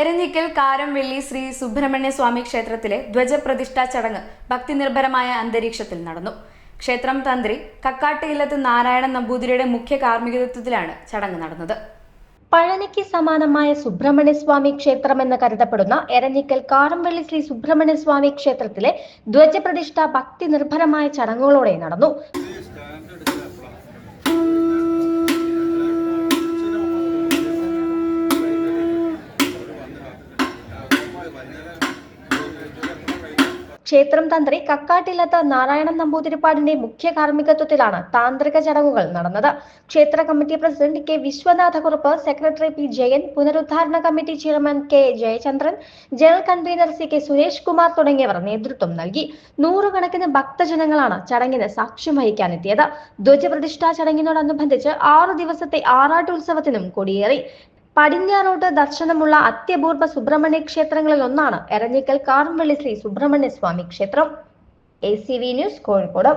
എരഞ്ഞിക്കൽ കാരംവെള്ളി ശ്രീ സുബ്രഹ്മണ്യ സ്വാമി ക്ഷേത്രത്തിലെ ധ്വജപ്രതിഷ്ഠാ ചടങ്ങ് ഭക്തിനിർഭരമായ അന്തരീക്ഷത്തിൽ നടന്നു. ക്ഷേത്രം തന്ത്രി കക്കാട്ടിയില്ലത്ത് നാരായണൻ നമ്പൂതിരിയുടെ മുഖ്യ കാർമ്മികത്വത്തിലാണ് ചടങ്ങ് നടന്നത്. പഴനിക്ക് സമാനമായ സുബ്രഹ്മണ്യസ്വാമി ക്ഷേത്രമെന്ന് കരുതപ്പെടുന്ന എരഞ്ഞിക്കൽ കാരംവെള്ളി ശ്രീ സുബ്രഹ്മണ്യസ്വാമി ക്ഷേത്രത്തിലെ ധ്വജപ്രതിഷ്ഠ ഭക്തി നിർഭരമായ ചടങ്ങുകളോടെ നടന്നു. ക്ഷേത്രം തന്ത്രി കക്കാട്ടില്ലത്ത് നാരായണൻ നമ്പൂതിരിപ്പാടിന്റെ മുഖ്യ കാർമ്മികത്വത്തിലാണ് താന്ത്രിക ചടങ്ങുകൾ നടന്നത്. ക്ഷേത്ര committee president K Viswanathakurup, secretary P Jayan, പുനരുദ്ധാരണ committee chairman K Jayachandran, general convener C K Suresh Kumar തുടങ്ങിയവർ നേതൃത്വം നൽകി. നൂറുകണക്കിന് ഭക്തജനങ്ങളാണ് ചടങ്ങിന് സാക്ഷ്യം വഹിക്കാനെത്തിയത്. ധ്വജപ്രതിഷ്ഠാ ചടങ്ങിനോടനുബന്ധിച്ച് 6 ദിവസത്തെ ആറാട്ടുത്സവത്തിനും കൊടിയേറി. പടിഞ്ഞാറോട്ട് ദർശനമുള്ള അത്യപൂർവ സുബ്രഹ്മണ്യ ക്ഷേത്രങ്ങളിൽ ഒന്നാണ് എരഞ്ഞിക്കൽ കാരംവെള്ളി ശ്രീ സുബ്രഹ്മണ്യ സ്വാമി ക്ഷേത്രം. ACV news, Kozhikode.